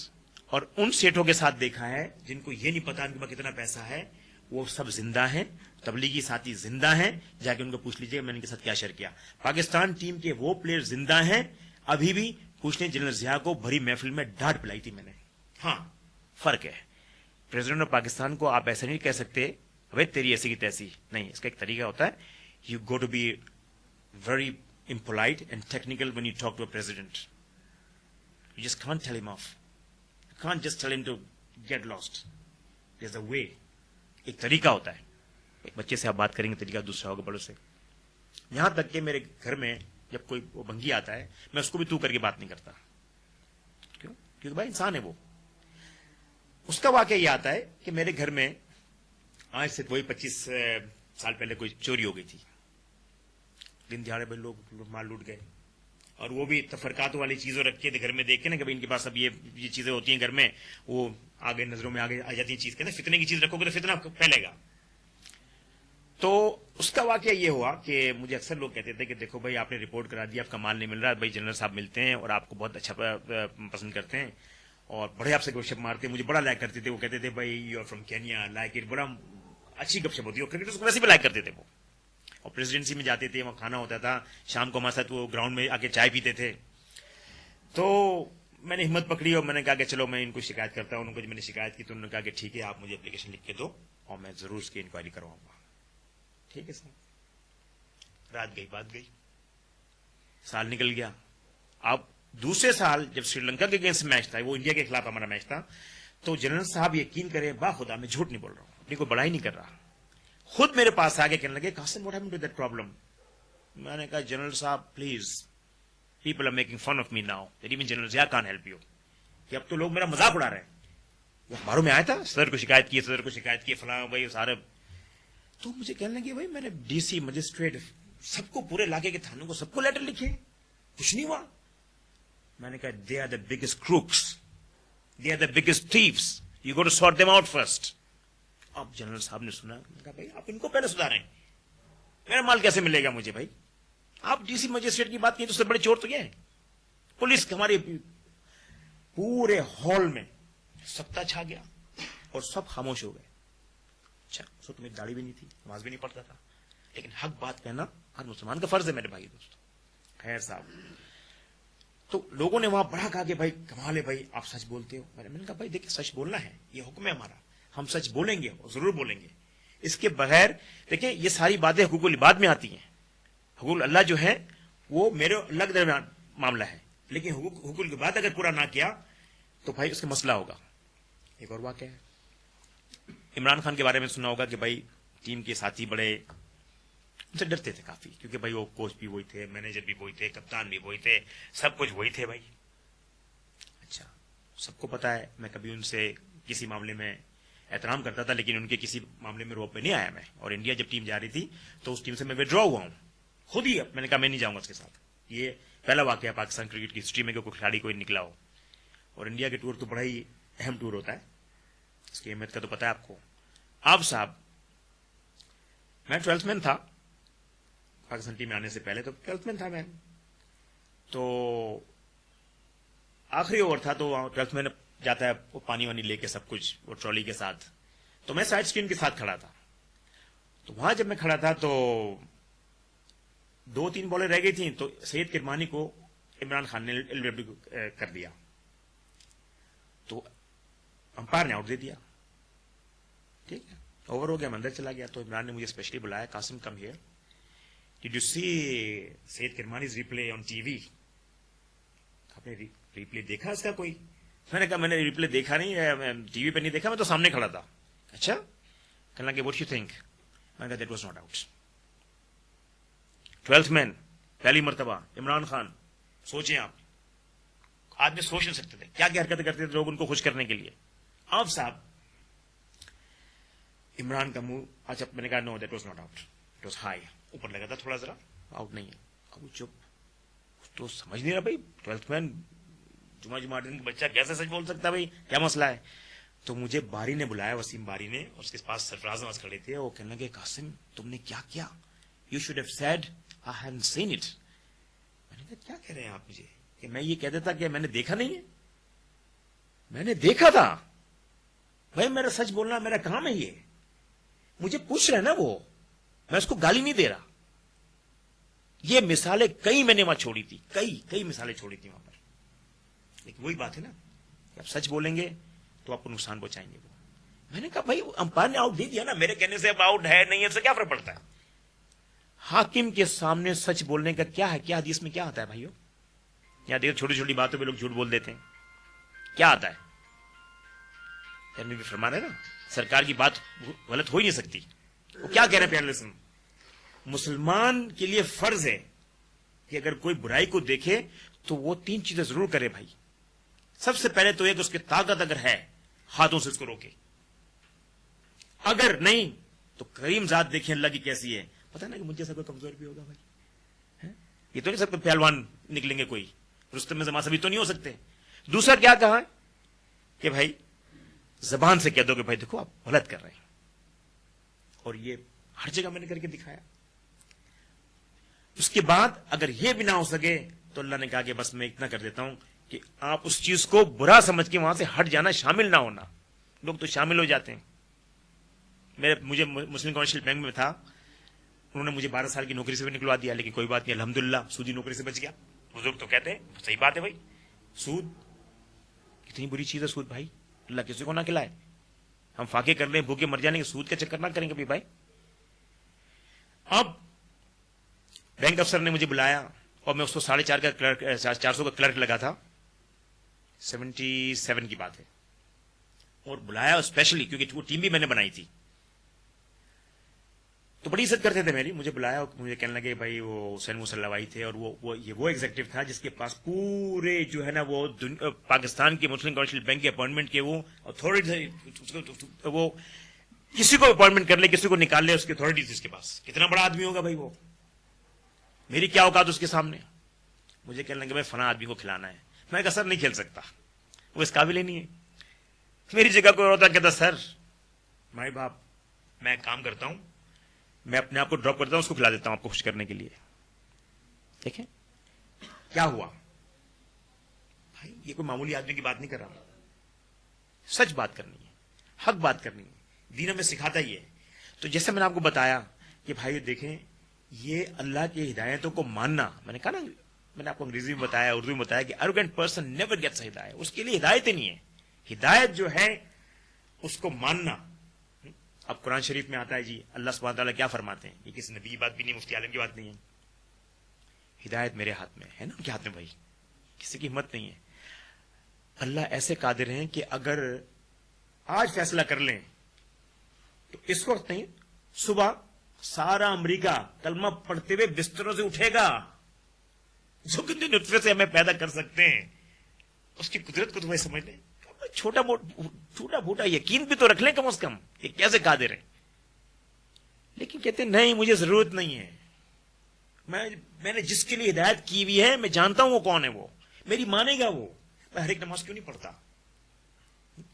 اور ان سیٹوں کے ساتھ دیکھا ہے جن کو یہ نہیں پتا ان کے پاس کتنا پیسہ ہے, وہ سب زندہ ہیں, تبلیغی ساتھی زندہ ہیں, جا کے ان کو پوچھ لیجیے میں نے ان کے ساتھ کیا شیئر کیا. پاکستان ٹیم کے وہ پلیئر زندہ ہیں ابھی بھی, پوچھ لیں جنرل ضیاء کو بھری محفل میں ڈانٹ پلائی تھی میں نے. ہاں فرق ہے. پریزیڈنٹ آف پاکستان کو آپ ایسے نہیں کہہ سکتے بھائی تیری ایسی کی تیسی نہیں, اس کا ایک طریقہ ہوتا ہے. You go to be very impolite and technical when you talk to a president. You just can't tell him off. You can't just tell him to get lost. There's a way. ایک طریقہ ہوتا ہے. ایک بچے سے آپ بات کریں گے طریقہ دوسرا ہوگا بڑوں سے. یہاں تک کہ میرے گھر میں جب کوئی وہ بھنگی آتا ہے, میں اس کو بھی تو کر کے بات نہیں کرتا. کیوں؟ کیونکہ بھائی انسان ہے وہ. اس کا واقعہ یہ آتا ہے کہ میرے گھر میں آج سے وہی 25 سال پہلے کوئی چوری ہو گئی تھی. دن دیہڑے بھائی لوگ مال لوٹ گئے, اور وہ بھی تفرقات والی چیزیں رکھ کے گھر میں دیکھ کے نا کہ ان کے پاس اب یہ چیزیں ہوتی ہیں گھر میں, وہ آگے نظروں میں آگے آ جاتی ہیں چیز کے نا, فتنے کی چیز رکھو گے تو فتنہ پھیلے گا. تو اس کا واقعہ یہ ہوا کہ مجھے اکثر لوگ کہتے تھے کہ دیکھو بھائی آپ نے رپورٹ کرا دی, آپ کا مال نہیں مل رہا, بھائی جنرل صاحب ملتے ہیں اور آپ کو بہت اچھا پسند کرتے ہیں اور بڑے آپ سے گپ شپ مارتے ہیں, مجھے بڑا لائک کرتے تھے. وہ کہتے تھے بھائی you are from Kenya, like it, بڑا اچھی گپ شپ ہوتی ہے. اور کرکٹرز کو ویسے بھی لائک کرتے تھے وہ, اور پریزیڈنسی میں جاتے تھے, وہاں کھانا ہوتا تھا, شام کو ہمارے ساتھ وہ گراؤنڈ میں آ کے چائے پیتے تھے. تو میں نے ہمت پکڑی اور میں نے کہا کہ چلو میں ان کو شکایت کرتا ہوں. ان کو جب میں نے شکایت کی تو انہوں نے کہا کہ ٹھیک ہے آپ مجھے اپلیکیشن لکھ کے دو اور میں ضرور اس کی انکوائری کرواؤں گا. ٹھیک ہے سر. رات گئی بات گئی, سال نکل گیا. اب دوسرے سال جب سری لنکا کے اگینسٹ میچ تھا, وہ انڈیا کے خلاف ہمارا میچ تھا, تو جنرل صاحب یقین کریں با خدا میں جھوٹ نہیں بول رہا ہوں, اپنی کوئی بڑائی نہیں کر رہا, خود میرے پاس آگے کہنے لگے Qasim what happened to that problem. میں نے کہا جنرل صاحب please, people are making fun of me now that even general Zia can't help you. کہ اب تو لوگ میرا مذاق اڑا رہے ہیں. وہ اخباروں میں آیا تھا, صدر کو شکایت کی, صدر کو شکایت کی, فلاں بھائی سارے. تو مجھے کہنے لگے بھائی میں نے ڈی سی, مجسٹریٹ, سب کو, پورے علاقے کے تھانوں کو سب کو لیٹر لکھے, کچھ نہیں ہوا. میں نے کہا they are the biggest crooks, they are the biggest thieves, you go to sort them out first. اب جنرل صاحب نے سنا, کہا بھائی آپ ان کو پہلے سدھاریں, میرا مال کیسے ملے گا مجھے. بھائی آپ ڈی سی مجسٹریٹ کی بات کی تو اس سے بڑے چور تو کیا ہے. پولیس ہمارے پورے ہال میں سکتا چھا گیا اور سب خاموش ہو گئے. اچھا سو تمہیں داڑھی بھی نہیں تھی, نماز بھی نہیں پڑھتا تھا, لیکن حق بات کہنا ہر مسلمان کا فرض ہے میرے بھائی دوست. خیر صاحب, تو لوگوں نے وہاں بڑا کہا کہ بھائی کمال ہے بھائی, آپ سچ بولتے ہو. میں نے کہا بھائی دیکھیں سچ بولنا ہے, یہ حکم ہے ہمارا, ہم سچ بولیں گے اور ضرور بولیں گے. اس کے بغیر دیکھیں یہ ساری باتیں حقوق العباد میں آتی ہیں. حقوق اللہ جو ہے وہ میرے اللہ کے درمیان معاملہ ہے, لیکن حقوق العباد اگر پورا نہ کیا تو بھائی اس کا مسئلہ ہوگا. ایک اور واقعہ ہے, عمران خان کے بارے میں سنا ہوگا کہ بھائی ٹیم کے ساتھی بڑے ان سے ڈرتے تھے کافی, کیونکہ بھائی وہ کوچ بھی وہی تھے, مینیجر بھی وہی تھے, کپتان بھی وہی تھے, سب کچھ وہی تھے بھائی. اچھا سب کو پتا ہے میں کبھی ان سے کسی معاملے میں احترام کرتا تھا, لیکن ان کے کسی معاملے میں روپ میں نہیں آیا میں. اور انڈیا جب ٹیم جا رہی تھی تو اس ٹیم سے میں وڈرا ہوا ہوں خود ہی. میں نے کہا میں نہیں جاؤں گا اس کے ساتھ. یہ پہلا واقعہ پاکستان کرکٹ کی ہسٹری میں کہ کوئی کھلاڑی کوئی نکلا ہو. اور انڈیا کے ٹور تو بڑا ہی اہم ٹور ہوتا ہے, اس کی اہمیت کا تو پتا ہے آپ کو. آپ صاحب میں 12th مین تھا پاکستان ٹیم میں آنے سے پہلے, تو 12th مین تھا میں. تو آخری اوور تھا تو 12th مین جاتا ہے وہ پانی وانی لے کے سب کچھ وہ ٹرالی کے ساتھ. تو میں سائڈ اسکرین کے ساتھ کھڑا تھا. تو وہاں جب میں کھڑا تھا تو 2-3 بالیں رہ گئی تھیں, تو سید کرمانی کو عمران خان نے ایل کر دیا, تو امپائر نے آؤٹ دے دیا. ٹھیک ہے, اوور ہو گیا, میں اندر چلا گیا. تو عمران نے مجھے اسپیشلی بلایا, Qasim come here, did you see Syed Kirmani's replay on TV, آپ نے ریپلے دیکھا اس کا کوئی؟ میں نے کہا میں نے ریپلے دیکھا نہیں, ٹی وی پہ نہیں دیکھا, میں تو سامنے کھڑا تھا. اچھا کہنے لگے واٹ یو تھنک؟ میں نے کہا that was not out. 12th مین پہلی مرتبہ عمران خان, سوچیں آپ, آدمی سوچ نہیں سکتے تھے کیا کیا حرکتیں کرتے تھے لوگ ان کو خوش کرنے کے لیے. آپ صاحب عمران کا منہ, اچھا میں نے کہا no that was not out, it was high, اوپر لگا تھا تھوڑا ذرا, آؤٹ نہیں ہے. اب وہ چپ, تو سمجھ نہیں رہا بھائی 12th مین جمعہ دن بچہ کیسے سچ بول سکتا ہے بھائی, کیا مسئلہ ہے. تو مجھے باری نے بلایا, وسیم باری نے, اس کے پاس سرفراز نواز کھڑے تھے. وہ کہنے لگے قاسم تم نے کیا کیا, you should have said I haven't seen it. میں نے کہا کیا کہہ رہے ہیں آپ مجھے, کہ میں یہ کہہ دیتا کہ میں نے دیکھا نہیں ہے. میں نے دیکھا تھا بھائی, میرا سچ بولنا میرا کام ہے. یہ مجھے پوچھ رہے نا وہ, میں اس کو گالی نہیں دے رہا. یہ مثالیں کئی میں نے وہاں چھوڑی تھی, کئی مثالیں چھوڑی تھی وہاں پر. لیکن وہی بات ہے نا کہ آپ سچ بولیں گے تو آپ کو نقصان پہنچائیں گے. وہ میں نے کہا بھائی امپائر نے آؤٹ دے دیا نا, میرے کہنے سے اب آؤٹ ہے نہیں ہے, اس سے کیا فرق پڑتا ہے. حاکم کے سامنے سچ بولنے کا کیا ہے, کیا حدیث میں کیا آتا ہے بھائیو؟ یہاں دیکھو چھوٹی چھوٹی باتوں پہ لوگ جھوٹ بول دیتے ہیں. کیا آتا ہے؟ بھی فرما رہے نا سرکار کی بات غلط ہو ہی نہیں سکتی. وہ کیا کہہ رہے ہیں پیارے لسن, مسلمان کے لیے فرض ہے کہ اگر کوئی برائی کو دیکھے تو وہ 3 چیزیں ضرور کرے بھائی. سب سے پہلے تو یہ کہ اس کی طاقت اگر ہے ہاتھوں سے اس کو روکے, اگر نہیں تو کریم ذات دیکھیں اللہ کی کیسی ہے. پتا نا کہ مجھے سب کمزور بھی ہوگا بھائی, یہ تو نہیں سب پہلوان نکلیں گے, کوئی رستم میں زمان سبھی تو نہیں ہو سکتے. دوسرا کیا کہا کہ بھائی زبان سے کہہ دو کہ بھائی دیکھو آپ غلط کر رہے ہیں, اور یہ ہر جگہ میں نے کر کے دکھایا. اس کے بعد اگر یہ بھی نہ ہو سکے تو اللہ نے کہا کہ بس میں اتنا کر دیتا ہوں کہ آپ اس چیز کو برا سمجھ کے وہاں سے ہٹ جانا, شامل نہ ہونا. لوگ تو شامل ہو جاتے ہیں. مجھے مسلم کمرشل بینک میں تھا, انہوں نے مجھے 12 سال کی نوکری سے بھی نکلوا دیا, لیکن کوئی بات نہیں الحمدللہ سودی نوکری سے بچ گیا. بزرگ تو کہتے ہیں صحیح بات ہے بھائی, سود کتنی بری چیز ہے سود بھائی, اللہ کسی کو نہ کھلائے. ہم فاقے کر لیں بھوکے مر جانے کے, سود کا چکر نہ کریں گے بھائی. اب بینک افسر نے مجھے بلایا اور میں اس کو 450 کا کلرک 400 کا کلرک لگا تھا, 77 کی بات ہے, اور بلایا اسپیشلی کیونکہ وہ ٹیم بھی میں نے بنائی تھی. تو بڑی عزت کرتے تھے میری. مجھے بلایا, مجھے کہنے لگے بھائی وہ حسین مسلوائی تھے, اور وہ ایگزیکٹو تھا جس کے پاس پورے جو ہے نا وہ پاکستان کے مسلم کمرشل بینک کے اپوائنٹمنٹ کے وہ اتھارٹی, وہ کسی کو اپوائنٹمنٹ کر لے, کسی کو نکال لے, اس کی اتھارٹیز اس کے پاس. کتنا بڑا آدمی ہوگا بھائی وہ, میری کیا اوقات اس کے سامنے. مجھے کہنے لگے بھائی فلاں آدمی کو کھلانا ہے. میں کہا سر نہیں کھیل سکتا, وہ اس قابل ہی نہیں ہے. میری جگہ کوئی ہوتا کہتا سر بھائی باپ میں کام کرتا ہوں, میں اپنے آپ کو ڈراپ کرتا ہوں, اس کو کھلا دیتا ہوں آپ کو خوش کرنے کے لیے. دیکھیں کیا ہوا بھائی, یہ کوئی معمولی آدمی کی بات نہیں کر رہا. سچ بات کرنی ہے، حق بات کرنی ہے، دین ہمیں سکھاتا ہی ہے. تو جیسے میں نے آپ کو بتایا کہ بھائی دیکھیں یہ اللہ کی ہدایتوں کو ماننا، میں نے کہا نا، میں نے آپ کو انگریزی میں بتایا، اردو میں بتایا کہ arrogant person never gets ہدایت. اس کے لیے ہدایت ہی نہیں ہے. ہدایت جو ہے اس کو ماننا. اب قرآن شریف میں آتا ہے جی اللہ سبحانہ تعالیٰ کیا فرماتے ہیں، یہ کسی نبی کی بات بھی نہیں، مفتی عالم کی بات نہیں ہے. ہدایت میرے ہاتھ میں ہے نا، ان کے ہاتھ میں بھائی، کسی کی ہمت نہیں ہے. اللہ ایسے قادر ہیں کہ اگر آج فیصلہ کر لیں تو اس وقت نہیں، صبح سارا امریکہ کلمہ پڑھتے ہوئے بستروں سے اٹھے گا. جو کتنے نطفے سے ہمیں پیدا کر سکتے ہیں، اس کی قدرت کو تو وہ سمجھ لیں. چھوٹا موٹا یقین بھی تو رکھ لیں کم از کم، یہ کیسے قادر ہیں. لیکن کہتے ہیں نہیں مجھے ضرورت نہیں ہے، میں نے جس کے لیے ہدایت کی ہوئی ہے میں جانتا ہوں وہ کون ہے، وہ میری مانے گا. وہ میں ہر ایک نماز کیوں نہیں پڑھتا.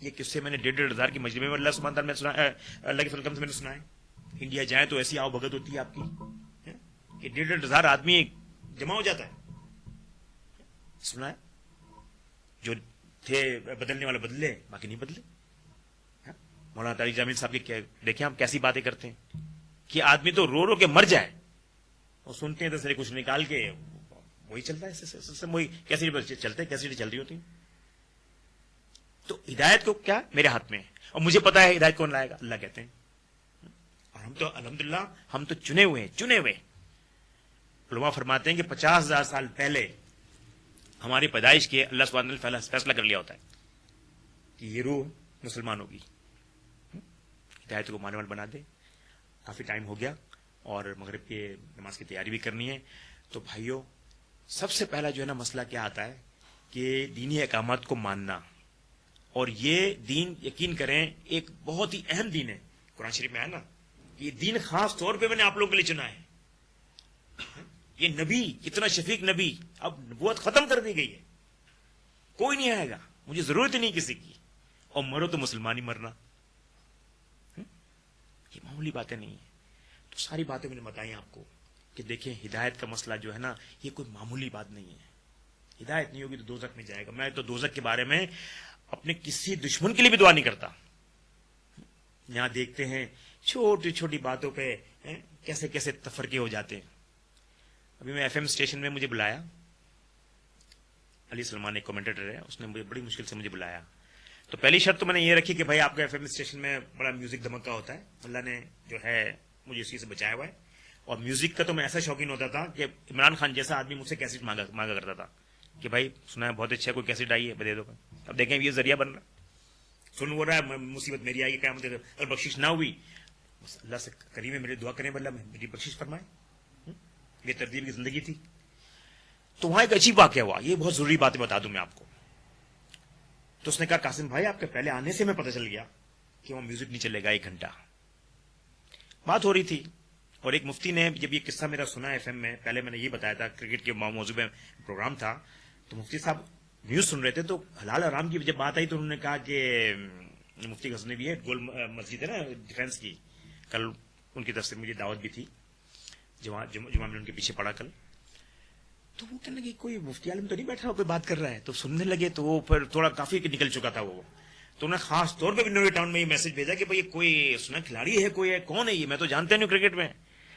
یہ قصے میں نے 1,500 کی مجلس میں اللہ سبحانہ تعالیٰ نے سنا، اللہ کے فضل سے میں نے سنا ہے. انڈیا جائیں تو ایسی آؤ بھگت ہوتی ہے آپ کی کہ 1,500 آدمی جمع ہو جاتا ہے. سنا ہے جو تھے بدلنے والا بدلے، باقی نہیں بدلے. مولانا طارق جامیل صاحب کے دیکھیں ہم کیسی باتیں کرتے ہیں کہ آدمی تو رو رو کے مر جائے، اور سنتے ہیں تو سارے کچھ نکال کے وہی چلتا ہے، وہی کیسے چلتے کیسے چل رہی ہوتی. تو ہدایت کو کیا میرے ہاتھ میں ہے، اور مجھے پتا ہے ہدایت کون لائے گا، اللہ کہتے ہیں. اور ہم تو الحمدللہ ہم تو چنے ہوئے. علماء فرماتے ہیں کہ 50,000 سال پہلے ہماری پیدائش کے اللہ سبحانہ نے فیصلہ کر لیا ہوتا ہے کہ یہ روح مسلمان ہوگی. ہدایت کو ماننے والے بنا دے. کافی ٹائم ہو گیا اور مغرب کی نماز کی تیاری بھی کرنی ہے. تو بھائیوں سب سے پہلا جو ہے نا مسئلہ کیا آتا ہے کہ دینی احکامات کو ماننا. اور یہ دین یقین کریں ایک بہت ہی اہم دین ہے. قرآن شریف میں ہے نا، یہ دین خاص طور پہ میں نے آپ لوگوں کے لیے چنا ہے. یہ نبی کتنا شفیق نبی، اب نبوت ختم کر دی گئی ہے، کوئی نہیں آئے گا، مجھے ضرورت ہی نہیں کسی کی، اور مرو تو مسلمان ہی مرنا. یہ معمولی باتیں نہیں ہیں. تو ساری باتیں میں نے بتائی آپ کو کہ دیکھیں ہدایت کا مسئلہ جو ہے نا یہ کوئی معمولی بات نہیں ہے. ہدایت نہیں ہوگی تو دوزخ میں جائے گا. میں تو دوزخ کے بارے میں اپنے کسی دشمن کے لیے بھی دعا نہیں کرتا. یہاں دیکھتے ہیں چھوٹی چھوٹی باتوں پہ کیسے کیسے تفرقے ہو جاتے ہیں. ابھی میں FM اسٹیشن میں مجھے بلایا، علی سلمان ایک کمنٹیٹر ہے، اس نے مجھے بڑی مشکل سے مجھے بلایا. تو پہلی شرط تو میں نے یہ رکھی کہ بھائی آپ کا FM اسٹیشن میں بڑا میوزک دھمکا ہوتا ہے. اللہ نے جو ہے مجھے اسی سے بچایا ہوا ہے. اور میوزک کا تو میں ایسا شوقین ہوتا تھا کہ عمران خان جیسا آدمی مجھ سے کیسٹ مانگا کرتا تھا کہ بھائی سنا ہے بہت اچھا کوئی کیسٹ آئی ہے دے دو. اب دیکھیں یہ ذریعہ بن رہا، سن ہو رہا ہے، مصیبت میری آئی، قیامت اگر بخشش نہ ہوئی بس اللہ سے کریم ہے میری دعا کریں اللہ میری بخشش فرمائے. یہ ترتیب کی زندگی تھی. تو وہاں ایک عجیب واقعہ ہوا، یہ بہت ضروری باتیں بتا دوں میں آپ کو. تو اس نے کہا قاسم بھائی آپ کے پہلے آنے سے میں پتہ چل گیا کہ وہ میوزک نہیں چلے گا 1 گھنٹہ. بات ہو رہی تھی اور ایک مفتی نے جب یہ قصہ میرا سنا FM میں، پہلے میں نے یہ بتایا تھا کرکٹ کے موضوع میں پروگرام تھا، تو مفتی صاحب نیوز سن رہے تھے تو حلال حرام کی جب بات آئی تو انہوں نے کہا کہ مفتی غزنوی بھی ہے، گول مسجد ہے نا ڈیفینس کی، کل ان کی طرف سے مجھے دعوت بھی تھی، جمعہ میں ان کے پیچھے پڑا کل. تو وہ کہنے لگے کوئی مفتی عالم تو نہیں بیٹھا کوئی بات کر رہا ہے. تو سننے لگے تو وہ پھر تھوڑا کافی نکل چکا تھا وہ. تو انہوں نے خاص طور پہ نوے ٹاؤن میں یہ میسج بھیجا کہ بھائی کوئی سنا کھلاڑی ہے، کوئی ہے، کون ہے یہ، میں تو جانتے نہیں کرکٹ میں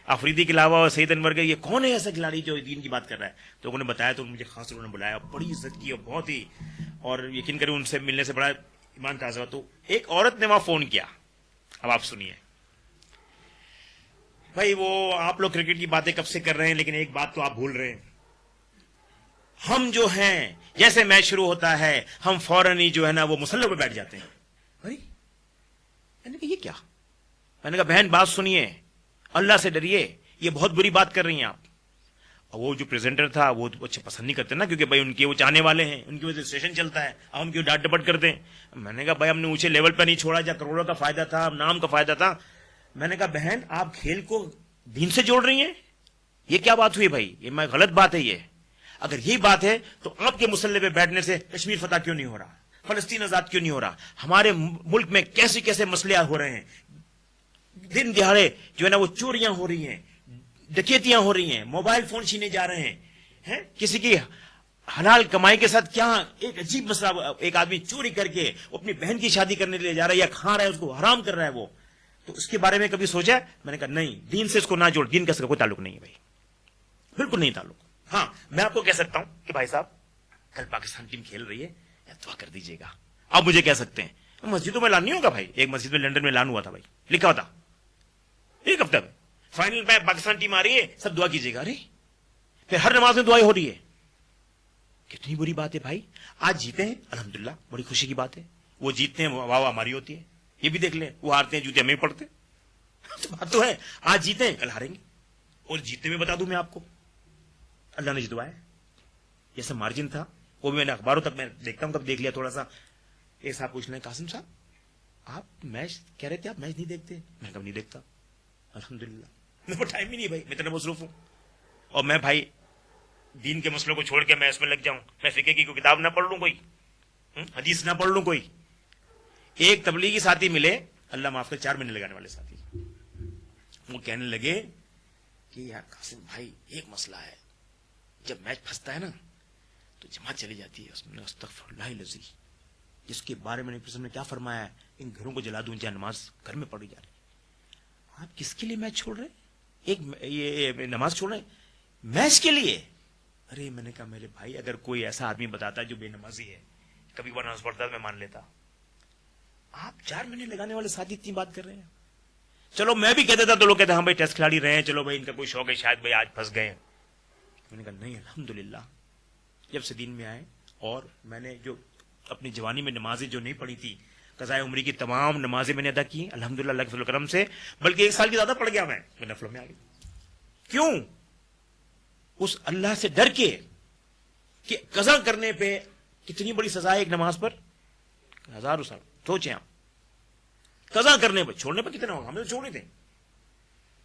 آفریدی کے علاوہ سعید انور کے، یہ کون ہے ایسا کھلاڑی جو دین کی بات کر رہا ہے. تو انہوں نے بتایا تو مجھے خاص طور نے بلایا، بڑی عزت کی اور بہت ہی، اور یقین کریں ان سے ملنے سے بڑا ایمان تازہ ہوا. تو ایک عورت نے وہاں فون کیا. اب آپ سنیے بھائی، وہ آپ لوگ کرکٹ کی باتیں کب سے کر رہے ہیں لیکن ایک بات تو آپ بھول رہے ہیں، ہم جو ہیں جیسے میچ شروع ہوتا ہے ہم فوراً ہی جو ہے نا وہ مسلح پہ بیٹھ جاتے ہیں. ارے میں نے کہا یہ کیا؟ میں نے کہا بہن بات سنیے، اللہ سے ڈریے، یہ بہت بری بات کر رہی ہیں آپ. اور وہ جو پریزنٹر تھا وہ اچھا پسند نہیں کرتے نا، کیونکہ بھائی ان کے وہ چاہنے والے ہیں، ان کی وجہ سے اسٹیشن چلتا ہے، اب ہم کیوں ڈانٹ ڈپٹ کرتے ہیں. میں نے کہا بھائی ہم نے اونچے لیول پہ نہیں چھوڑا، جہاں کروڑوں کا فائدہ تھا، نام کا فائدہ تھا. میں نے کہا بہن آپ کھیل کو دین سے جوڑ رہی ہیں، یہ کیا بات ہوئی بھائی؟ یہ میں غلط بات ہے. یہ اگر یہی بات ہے تو آپ کے مسلح پہ بیٹھنے سے کشمیر فتح کیوں نہیں ہو رہا، فلسطین آزاد کیوں نہیں ہو رہا، ہمارے ملک میں کیسے کیسے مسئلے ہو رہے ہیں، دن دہاڑے جو ہے نا وہ چوریاں ہو رہی ہیں، ڈکیتیاں ہو رہی ہیں، موبائل فون چھینے جا رہے ہیں، کسی کی حلال کمائی کے ساتھ کیا ایک عجیب مسئلہ. ایک آدمی چوری کر کے اپنی بہن کی شادی کرنے لے جا رہا ہے یا کھا رہا ہے, اس کو حرام کر رہا ہے وہ, تو اس کے بارے میں کبھی سوچا؟ میں نے کہا نہیں, دین سے اس کو نہ جوڑ, دین کا اس کا کوئی تعلق نہیں ہے بھائی, بالکل نہیں تعلق. ہاں میں آپ کو کہہ سکتا ہوں کہ بھائی صاحب کل پاکستان ٹیم کھیل رہی ہے, دعا کر دیجیے گا. آپ مجھے کہہ سکتے ہیں مسجدوں میں لان نہیں ہوگا بھائی. ایک مسجد میں لندن میں لان ہوا تھا بھائی, لکھا ہوا تھا ایک ہفتہ میں, فائنل میں پاکستان ٹیم آ رہی ہے, سب دعا کیجیے گا. ارے پھر ہر نماز میں دعائیں ہو رہی ہے. کتنی بری بات ہے بھائی. آج جیتے ہیں الحمدللہ, بڑی خوشی کی بات ہے. وہ جیتتے ہیں واہ واہ ہماری ہوتی ہے. یہ بھی دیکھ لیں, وہ ہارتے ہیں جوتے ہمیں پڑتے. بات تو ہے, آج جیتے ہیں کل ہاریں گے. اور جیتنے میں بتا دوں میں آپ کو, اللہ نے جتوایا. جیسا مارجن تھا وہ بھی میں نے اخباروں تک میں دیکھتا ہوں, کب دیکھ لیا تھوڑا سا. ایک صاحب پوچھ لیں قاسم صاحب آپ میچ کہہ رہے تھے, آپ میچ نہیں دیکھتے؟ میں کب نہیں دیکھتا الحمدللہ, میرے کو ٹائم ہی نہیں بھائی, میں اتنا مصروف ہوں. اور میں بھائی دین کے مسئلوں کو چھوڑ کے میں اس میں لگ جاؤں, میں فقہ کی کوئی کتاب نہ پڑھ لوں, کوئی حدیث نہ پڑھ لوں. کوئی ایک تبلیغی ساتھی ملے, اللہ معاف کر 4 مہینے لگانے والے ساتھی, وہ کہنے لگے کہ یار قاسم بھائی ایک مسئلہ ہے, جب میچ پھنستا ہے نا تو جماعت چلی جاتی ہے, اس میں استغفر اللہ العظیم, جس کے بارے میں نے کیا فرمایا ہے, ان گھروں کو جلا دوں چاہے نماز گھر میں پڑھی جا رہی. آپ کس کے لیے میچ چھوڑ رہے, ایک یہ نماز چھوڑ رہے میچ کے لیے؟ ارے میں نے کہا میرے بھائی اگر کوئی ایسا آدمی بتاتا جو بے نمازی ہے, کبھی وہ نماز پڑھتا میں مان لیتا. آپ 4 مہینے لگانے والے ساتھ اتنی بات کر رہے ہیں. چلو میں بھی کہہ دیتا تو لوگ کہتے ہیں ہاں بھائی ٹیسٹ کھلاڑی رہے ہیں, چلو بھائی ان کا کوئی شوق ہے شاید بھائی آج پھنس گئے. میں نے کہا نہیں الحمدللہ, جب سے دین میں آئے اور میں نے جو اپنی جوانی میں نمازیں جو نہیں پڑھی تھی, قضائے عمری کی تمام نمازیں میں نے ادا کی الحمدللہ اللہ کے فضل و کرم سے, بلکہ 1 سال کی زیادہ پڑ گیا میں نفلوں میں آ گئی. کیوں؟ اس اللہ سے ڈر کے کہ قضا کرنے پہ کتنی بڑی سزا ہے ایک نماز پر, 1000 سال. سوچیں آپ, قضا کرنے پہ, چھوڑنے پہ کتنا ہوگا, ہمیں تو چھوڑنے تھے.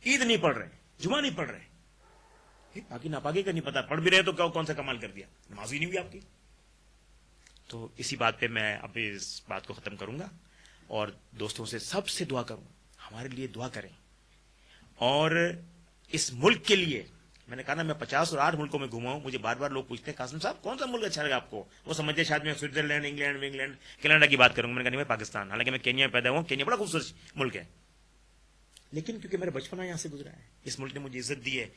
عید نہیں پڑھ رہے, جمعہ نہیں پڑھ رہے, باقی ناپاکی کا نہیں پتا, پڑھ بھی رہے تو کون سا کمال کر دیا, نماز ہی نہیں ہوئی آپ کی. تو اسی بات پہ میں اب اس بات کو ختم کروں گا اور دوستوں سے سب سے دعا کروں, ہمارے لیے دعا کریں. اور اس ملک کے لیے میں نے کہا نا, میں 50 اور 8 ملکوں میں گھوما ہوں. مجھے بار بار لوگ پوچھتے ہیں قاسم صاحب کون سا ملک اچھا لگا آپ کو, وہ سمجھتے شاید میں سوئٹزرلینڈ, انگلینڈ, کینیڈا کی بات کروں گا. میں نے کہا نہیں میں پاکستان, حالانکہ میں کینیا میں پیدا ہوں. کینیا بڑا خوبصورت ملک ہے, لیکن کیونکہ میرا بچپنا یہاں سے گزرا ہے, اس ملک نے مجھے عزت دی ہے.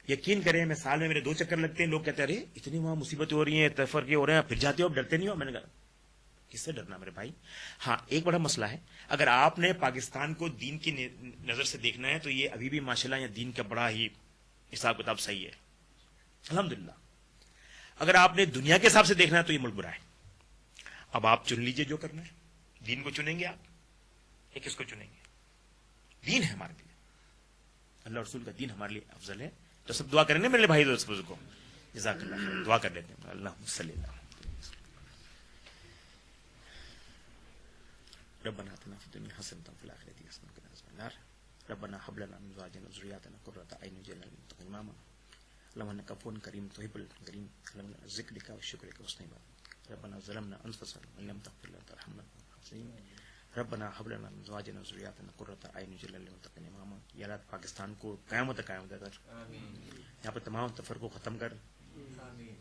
یقین کریں میں سال میں میرے 2 چکر لگتے ہیں. لوگ کہتے ہیں ارے اتنی وہاں مصیبتیں ہو رہی ہیں, تفرقے ہو رہے ہیں, پھر جاتے ہو, اب ڈرتے نہیں ہو. میں نے کہا کس سے ڈرنا میرے بھائی. ہاں ایک بڑا مسئلہ ہے, اگر آپ نے پاکستان کو دین کی نظر سے دیکھنا ہے تو یہ ابھی بھی ماشاءاللہ یہ دین کا بڑا ہی حساب کتاب صحیح ہے الحمدللہ. اگر آپ نے دنیا کے حساب سے دیکھنا ہے تو یہ ملک برا ہے. اب آپ چن لیجئے جو کرنا ہے. دین کو چنیں گے آپ یا کس کو چنیں گے؟ دین ہے ہمارے لیے, اللہ رسول کا دین ہمارے لیے افضل ہے. تو سب دعا کریں نا میرے بھائی دوست کو, جزاک اللہ خیر. دعا کر لیتے ہیں. اللہم صلی اللہ ربنا آتنا فی الدنیا حسنۃ وفی الآخرۃ حسنۃ وقنا عذاب النار. ربنا هب لنا من ازواجنا وذرياتنا قرة اعين واجعلنا للمتقين اماما. اللهم انك عفو كريم تحب الكريم. اللهم ذكرك وشكرك وحسن عبادتك. ربنا ظلمنا انفسنا وان لم تغفر لنا وترحمنا. ربنا هب لنا من ازواجنا وذرياتنا قرة اعين واجعلنا للمتقين اماما. یا اللہ پاکستان کو قیامت قائم کر, یہاں پہ تمام تفرق کو ختم کر,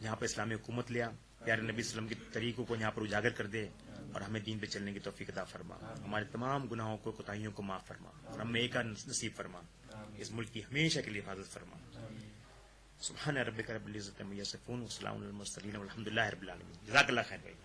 یہاں پہ اسلامی حکومت لیا, پیارے نبی صلی اللہ علیہ وسلم کے طریقوں کو یہاں پر اجاگر کر دے, اور ہمیں دین پہ چلنے کی توفیق عطا فرما. ہمارے تمام گناہوں کو, کوتاہیوں کو معاف فرما, اور ہمیں ایک نصیب فرما. اس ملک کی ہمیشہ کے لیے حفاظت فرما. سبحان ربک رب العزت عما یصفون وسلام علی المرسلین والحمد للہ رب العالمین. جزاک اللہ خیر بھائی.